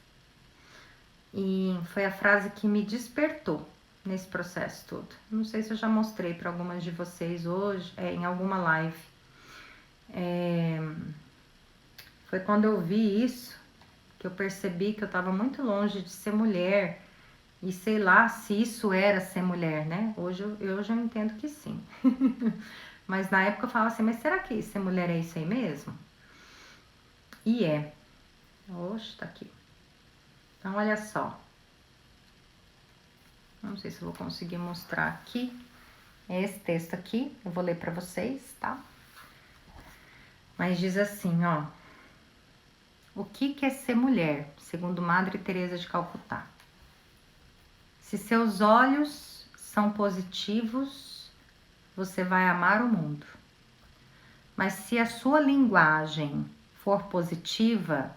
e foi a frase que me despertou nesse processo todo. Não sei se eu já mostrei para algumas de vocês hoje, em alguma live. Foi quando eu vi isso que eu percebi que eu estava muito longe de ser mulher, e sei lá se isso era ser mulher, né? Hoje eu já entendo que sim. Mas na época eu falava assim, mas será que ser mulher é isso aí mesmo? E é. Oxe, tá aqui. Então, olha só. Não sei se eu vou conseguir mostrar aqui. É esse texto aqui, eu vou ler para vocês, tá? Mas diz assim, ó. O que é ser mulher, segundo Madre Teresa de Calcutá? Se seus olhos são positivos, você vai amar o mundo. Mas se a sua linguagem for positiva,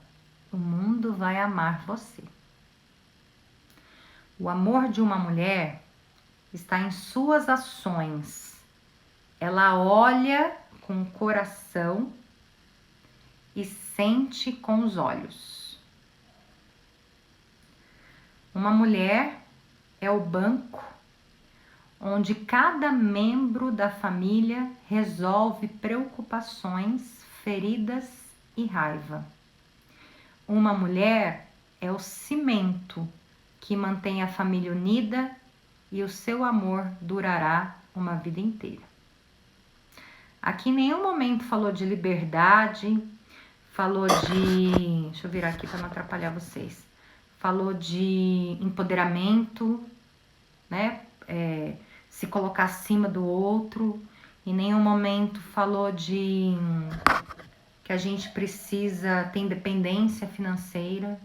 o mundo vai amar você. O amor de uma mulher está em suas ações. Ela olha com o coração e sente com os olhos. Uma mulher é o banco onde cada membro da família resolve preocupações, feridas e raiva. Uma mulher é o cimento que mantém a família unida e o seu amor durará uma vida inteira. Aqui em nenhum momento falou de liberdade, falou de... Deixa eu virar aqui para não atrapalhar vocês. Falou de empoderamento, né? Se colocar acima do outro. Em nenhum momento falou de que a gente precisa ter independência financeira.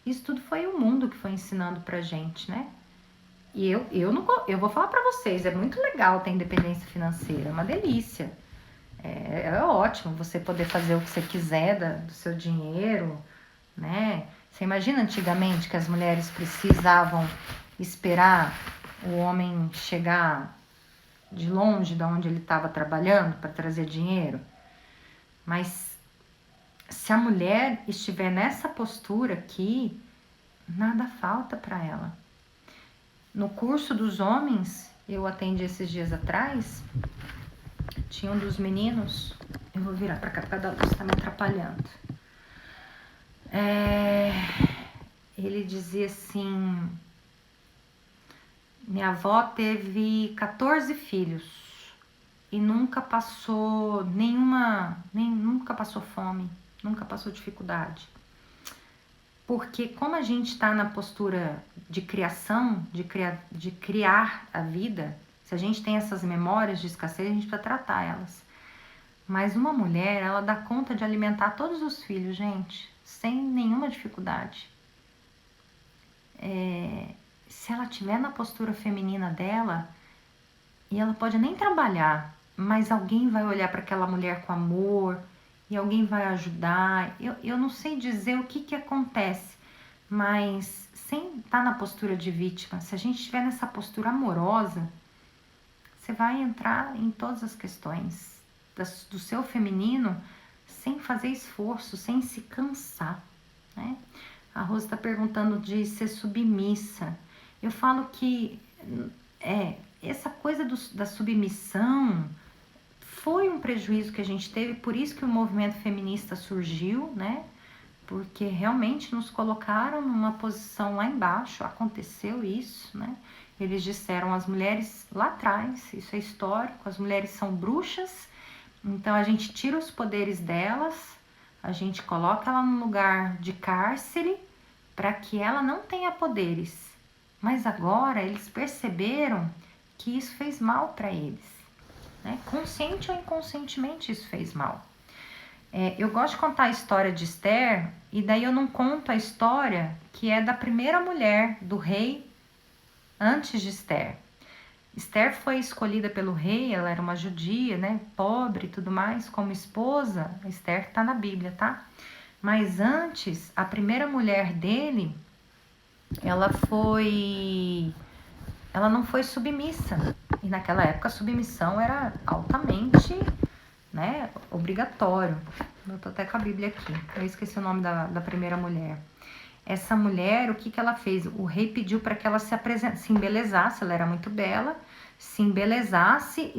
Isso tudo foi o mundo que foi ensinando pra gente, né? E eu vou falar pra vocês, é muito legal ter independência financeira, é uma delícia. É ótimo você poder fazer o que você quiser do seu dinheiro, né? Você imagina antigamente que as mulheres precisavam esperar o homem chegar de longe de onde ele estava trabalhando para trazer dinheiro? Mas se a mulher estiver nessa postura aqui, nada falta para ela. No curso dos homens, eu atendi esses dias atrás, tinha um dos meninos, eu vou virar para cá, porque a luz está me atrapalhando. Ele dizia assim, minha avó teve 14 filhos e nunca passou nunca passou fome, nunca passou dificuldade. Porque como a gente está na postura de criação, de criar a vida, se a gente tem essas memórias de escassez, a gente precisa tratar elas. Mas uma mulher, ela dá conta de alimentar todos os filhos, gente, sem nenhuma dificuldade. Se ela estiver na postura feminina dela, e ela pode nem trabalhar, mas alguém vai olhar para aquela mulher com amor, e alguém vai ajudar. Eu não sei dizer o que acontece, mas sem estar na postura de vítima, se a gente estiver nessa postura amorosa, você vai entrar em todas as questões do seu feminino sem fazer esforço, sem se cansar, né? A Rosa está perguntando de ser submissa. Eu falo que essa coisa da submissão foi um prejuízo que a gente teve, por isso que o movimento feminista surgiu, né? Porque realmente nos colocaram numa posição lá embaixo, aconteceu isso, né? Eles disseram as mulheres lá atrás, isso é histórico, as mulheres são bruxas, então a gente tira os poderes delas, a gente coloca ela num lugar de cárcere para que ela não tenha poderes. Mas agora eles perceberam que isso fez mal para eles, né? Consciente ou inconscientemente isso fez mal. Eu gosto de contar a história de Esther, e daí eu não conto a história que é da primeira mulher do rei antes de Esther. Esther foi escolhida pelo rei, ela era uma judia, né, pobre e tudo mais, como esposa. Esther tá na Bíblia, tá? Mas antes, a primeira mulher dele, ela não foi submissa. E naquela época a submissão era altamente, né, obrigatório. Eu tô até com a Bíblia aqui. Eu esqueci o nome da primeira mulher. Essa mulher, o que ela fez? O rei pediu para que ela se embelezasse, ela era muito bela, se embelezasse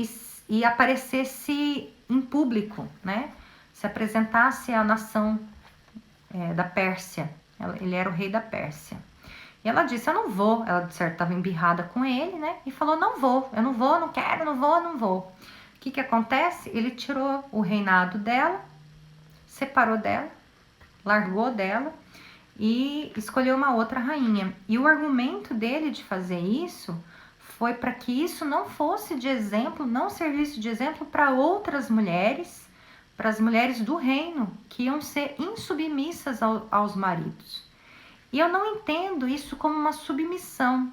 e aparecesse em público, né? Se apresentasse à nação da Pérsia. Ele era o rei da Pérsia. E ela disse, eu não vou. Ela, de certo, estava embirrada com ele, né? E falou, não vou, eu não vou, não quero, não vou, não vou. O que acontece? Ele tirou o reinado dela, separou dela, largou dela e escolheu uma outra rainha. E o argumento dele de fazer isso foi para que isso não fosse de exemplo, não servisse de exemplo para outras mulheres, para as mulheres do reino, que iam ser insubmissas aos maridos. E eu não entendo isso como uma submissão.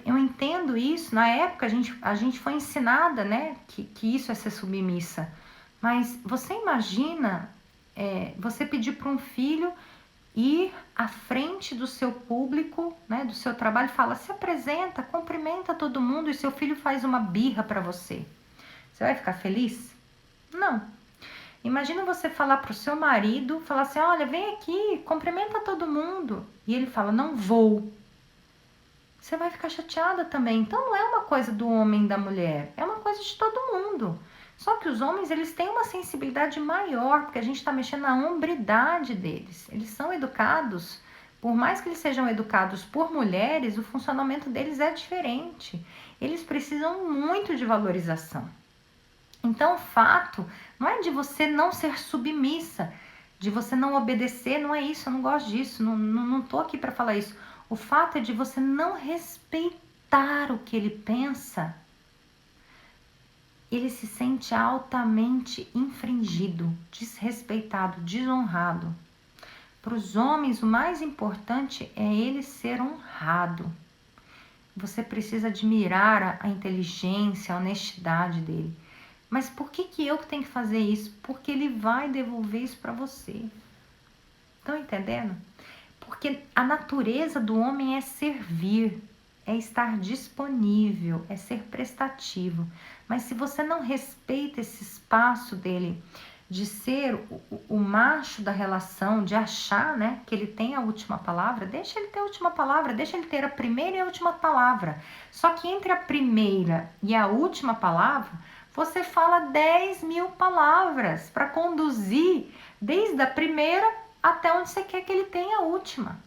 Eu entendo isso, na época a gente foi ensinada, né, que isso é ser submissa. Mas você imagina você pedir para um filho ir à frente do seu público, né, do seu trabalho, fala, se apresenta, cumprimenta todo mundo e seu filho faz uma birra para você. Você vai ficar feliz? Não. Imagina você falar para o seu marido, falar assim, olha, vem aqui, cumprimenta todo mundo. E ele fala, não vou. Você vai ficar chateada também. Então não é uma coisa do homem e da mulher, é uma coisa de todo mundo. Só que os homens, eles têm uma sensibilidade maior, porque a gente está mexendo na hombridade deles. Eles são educados, por mais que eles sejam educados por mulheres, o funcionamento deles é diferente. Eles precisam muito de valorização. Então, o fato não é de você não ser submissa, de você não obedecer, não é isso, eu não gosto disso, não tô aqui para falar isso. O fato é de você não respeitar o que ele pensa. Ele se sente altamente infringido, desrespeitado, desonrado. Para os homens, o mais importante é ele ser honrado. Você precisa admirar a inteligência, a honestidade dele. Mas por que eu tenho que fazer isso? Porque ele vai devolver isso para você. Estão entendendo? Porque a natureza do homem é servir, é estar disponível, é ser prestativo. Mas se você não respeita esse espaço dele de ser o macho da relação, de achar, né, que ele tem a última palavra, deixa ele ter a última palavra, deixa ele ter a primeira e a última palavra. Só que entre a primeira e a última palavra, você fala 10.000 palavras para conduzir desde a primeira até onde você quer que ele tenha a última.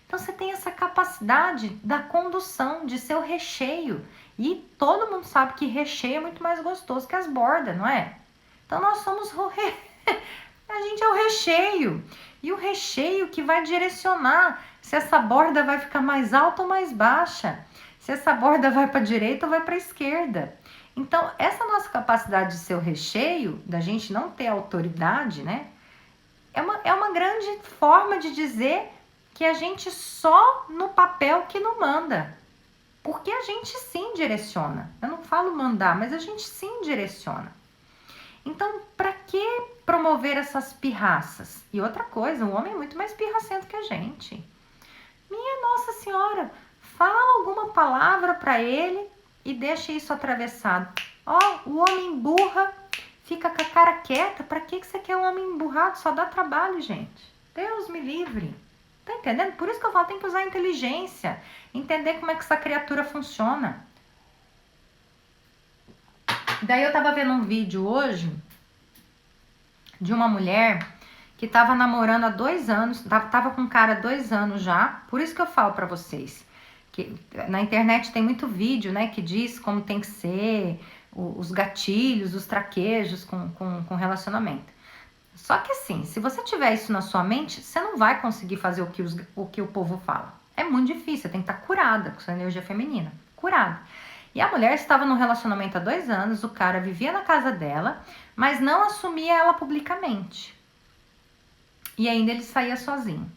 Então você tem essa capacidade da condução, de ser o recheio. E todo mundo sabe que recheio é muito mais gostoso que as bordas, não é? Então nós somos a gente é o recheio. E o recheio que vai direcionar se essa borda vai ficar mais alta ou mais baixa. Se essa borda vai para a direita ou vai para a esquerda. Então, essa nossa capacidade de ser o recheio, da gente não ter autoridade, né? É uma grande forma de dizer que a gente só no papel que não manda. Porque a gente sim direciona. Eu não falo mandar, mas a gente sim direciona. Então, para que promover essas pirraças? E outra coisa, o homem é muito mais pirracento que a gente. Minha Nossa Senhora, fala alguma palavra para ele e deixa isso atravessado. Ó, o homem burra, fica com a cara quieta. Para que você quer um homem emburrado? Só dá trabalho, gente. Deus me livre. Tá entendendo? Por isso que eu falo, tem que usar a inteligência. Entender como é que essa criatura funciona. Daí eu tava vendo um vídeo hoje de uma mulher que tava namorando há 2 anos, tava com um cara há 2 anos já. Por isso que eu falo pra vocês, que na internet tem muito vídeo, né, que diz como tem que ser, os gatilhos, os traquejos com relacionamento. Só que assim, se você tiver isso na sua mente, você não vai conseguir fazer o que o povo fala. É muito difícil, você tem que estar curada com sua energia feminina, curada. E a mulher estava num relacionamento há 2 anos, o cara vivia na casa dela, mas não assumia ela publicamente. E ainda ele saía sozinho.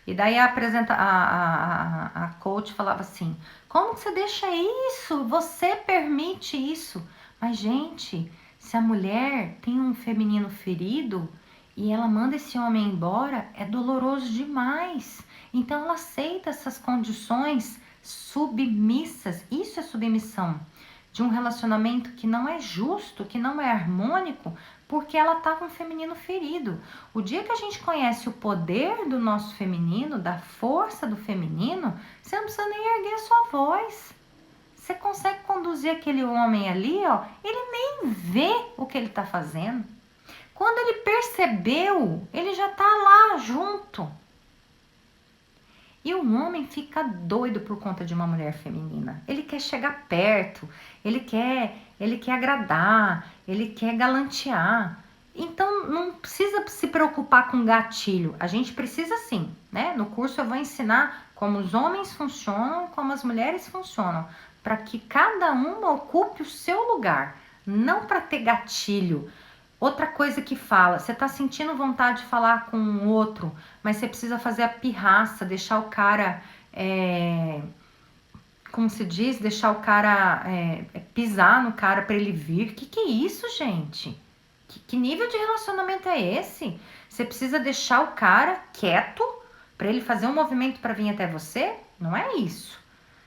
E daí a coach falava assim, como que você deixa isso? Você permite isso? Mas, gente, se a mulher tem um feminino ferido e ela manda esse homem embora, é doloroso demais. Então, ela aceita essas condições submissas. Isso é submissão. de um relacionamento que não é justo, que não é harmônico, porque ela tá com o feminino ferido. O dia que a gente conhece o poder do nosso feminino, da força do feminino, você não precisa nem erguer sua voz. Você consegue conduzir aquele homem ali, ó, ele nem vê o que ele tá fazendo. Quando ele percebeu, ele já tá lá junto. E o homem fica doido por conta de uma mulher feminina. Ele quer chegar perto, ele quer agradar, ele quer galantear. Então não precisa se preocupar com gatilho. A gente precisa sim, né? No curso eu vou ensinar como os homens funcionam, como as mulheres funcionam, para que cada uma ocupe o seu lugar, não para ter gatilho. Outra coisa que fala, você tá sentindo vontade de falar com o outro, mas você precisa fazer a pirraça, deixar o cara, como se diz, deixar o cara pisar no cara para ele vir. Que é isso, gente? Que nível de relacionamento é esse? Você precisa deixar o cara quieto para ele fazer um movimento para vir até você? Não é isso.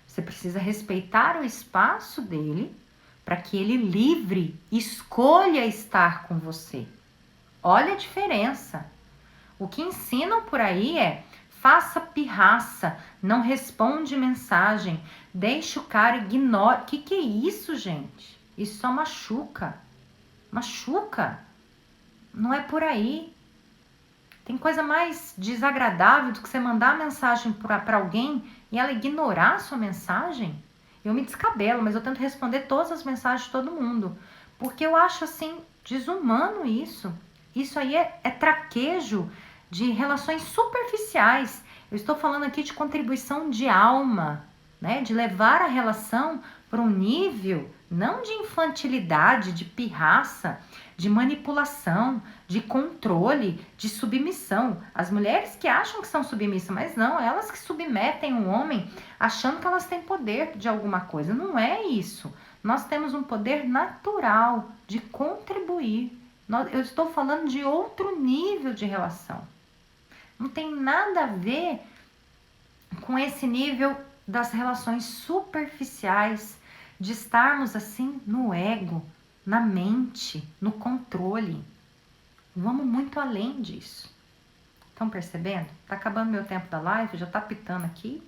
Você precisa respeitar o espaço dele para que ele livre escolha estar com você. Olha a diferença. O que ensinam por aí é: faça pirraça, não responde mensagem, deixa o cara, ignora. Que é isso, gente? Isso só machuca. Machuca. Não é por aí. Tem coisa mais desagradável do que você mandar mensagem para alguém e ela ignorar a sua mensagem? Eu me descabelo, mas eu tento responder todas as mensagens de todo mundo. Porque eu acho, assim, desumano isso. Isso aí é traquejo de relações superficiais. Eu estou falando aqui de contribuição de alma, né? De levar a relação para um nível, não de infantilidade, de pirraça, de manipulação, de controle, de submissão. As mulheres que acham que são submissas, mas não, elas que submetem o homem achando que elas têm poder de alguma coisa. Não é isso. Nós temos um poder natural de contribuir. Eu estou falando de outro nível de relação. Não tem nada a ver com esse nível das relações superficiais, de estarmos assim no ego, na mente, no controle. Vamos muito além disso. Estão percebendo? Tá acabando meu tempo da live, já tá pitando aqui.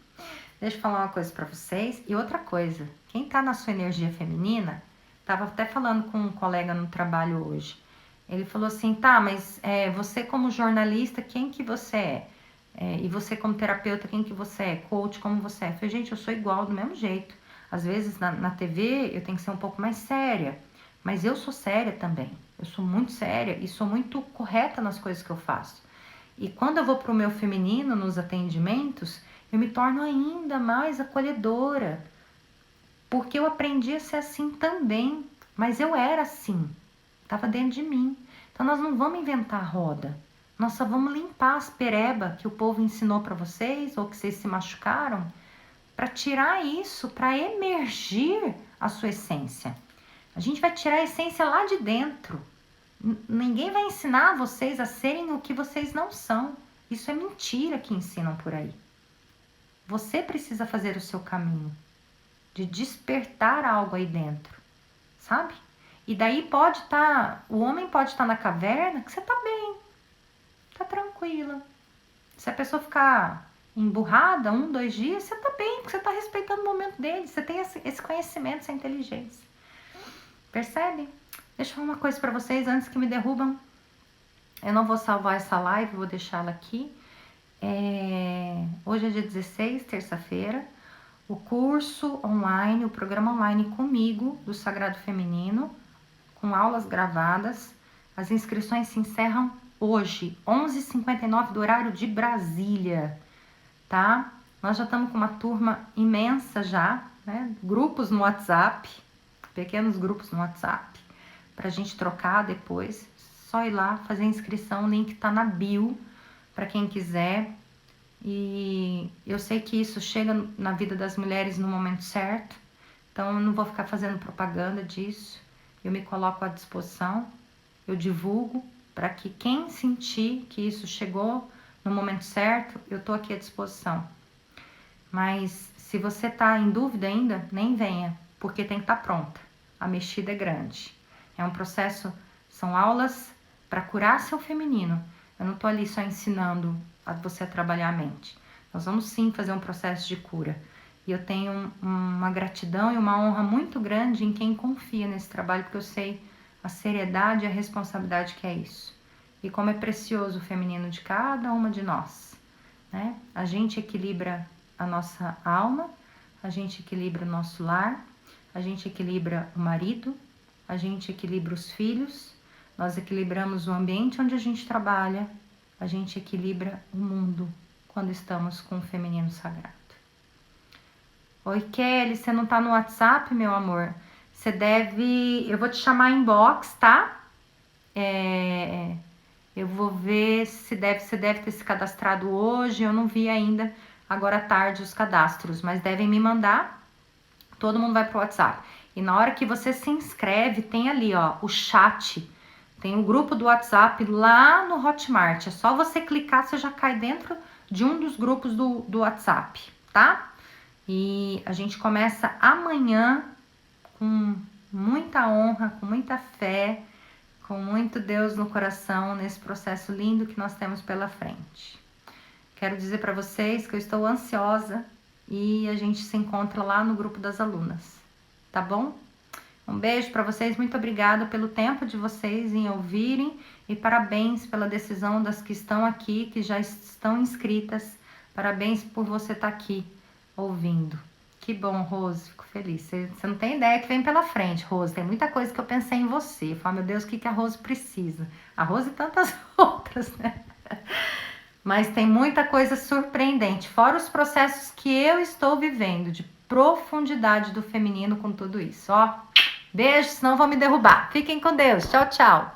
Deixa eu falar uma coisa para vocês. E outra coisa, quem tá na sua energia feminina, tava até falando com um colega no trabalho hoje. Ele falou assim, tá, mas você como jornalista, quem que você é? E você como terapeuta, quem que você é? Coach, como você é? Eu falei, gente, eu sou igual do mesmo jeito. Às vezes na TV eu tenho que ser um pouco mais séria, mas eu sou séria também. Eu sou muito séria e sou muito correta nas coisas que eu faço. E quando eu vou para o meu feminino nos atendimentos, eu me torno ainda mais acolhedora, porque eu aprendi a ser assim também, mas eu era assim, estava dentro de mim. Então nós não vamos inventar a roda, nós só vamos limpar as pereba que o povo ensinou para vocês ou que vocês se machucaram, para tirar isso, para emergir a sua essência. A gente vai tirar a essência lá de dentro. Ninguém vai ensinar vocês a serem o que vocês não são. Isso é mentira que ensinam por aí. Você precisa fazer o seu caminho de despertar algo aí dentro, sabe? E daí pode estar, o homem pode estar na caverna que você tá bem, tá tranquila. Se a pessoa ficar emburrada 1, 2 dias, você tá bem, porque você tá respeitando o momento dele, você tem esse conhecimento, essa inteligência. Percebe? Deixa eu falar uma coisa para vocês antes que me derrubam. Eu não vou salvar essa live, vou deixá-la aqui. Hoje é dia 16, terça-feira. O curso online, o programa online comigo do Sagrado Feminino, com aulas gravadas. As inscrições se encerram hoje, 11h59 do horário de Brasília, tá? Nós já estamos com uma turma imensa já, né? Grupos no WhatsApp, pequenos grupos no WhatsApp, pra gente trocar depois. Só ir lá fazer a inscrição, o link tá na bio, para quem quiser. E eu sei que isso chega na vida das mulheres no momento certo, então eu não vou ficar fazendo propaganda disso. Eu me coloco à disposição, eu divulgo, para que quem sentir que isso chegou no momento certo, eu tô aqui à disposição. Mas se você tá em dúvida ainda, nem venha, porque tem que estar pronta. a mexida é grande. É um processo, são aulas para curar seu feminino. Eu não tô ali só ensinando a você a trabalhar a mente. Nós vamos sim fazer um processo de cura. E eu tenho uma gratidão e uma honra muito grande em quem confia nesse trabalho, porque eu sei a seriedade e a responsabilidade que é isso. E como é precioso o feminino de cada uma de nós, né? A gente equilibra a nossa alma, a gente equilibra o nosso lar, a gente equilibra o marido, a gente equilibra os filhos, nós equilibramos o ambiente onde a gente trabalha, a gente equilibra o mundo quando estamos com o feminino sagrado. Oi, Kelly, você não tá no WhatsApp, meu amor? Você deve... Eu vou te chamar inbox, tá? Eu vou ver se você deve ter se cadastrado hoje. Eu não vi ainda, agora à tarde, os cadastros. Mas devem me mandar. Todo mundo vai pro WhatsApp. E na hora que você se inscreve, tem ali, ó, o chat. Tem um grupo do WhatsApp lá no Hotmart. É só você clicar, você já cai dentro de um dos grupos do WhatsApp, tá? E a gente começa amanhã com muita honra, com muita fé, com muito Deus no coração, nesse processo lindo que nós temos pela frente. Quero dizer para vocês que eu estou ansiosa e a gente se encontra lá no grupo das alunas, tá bom? Um beijo para vocês, muito obrigada pelo tempo de vocês em ouvirem e parabéns pela decisão das que estão aqui, que já estão inscritas. Parabéns por você estar aqui ouvindo. Que bom, Rose, fico feliz. Você não tem ideia que vem pela frente, Rose. Tem muita coisa que eu pensei em você. Eu falo, meu Deus, o que a Rose precisa? A Rose e tantas outras, né? Mas tem muita coisa surpreendente, fora os processos que eu estou vivendo, de profundidade do feminino com tudo isso, ó. Beijo, senão vão me derrubar. Fiquem com Deus. Tchau, tchau.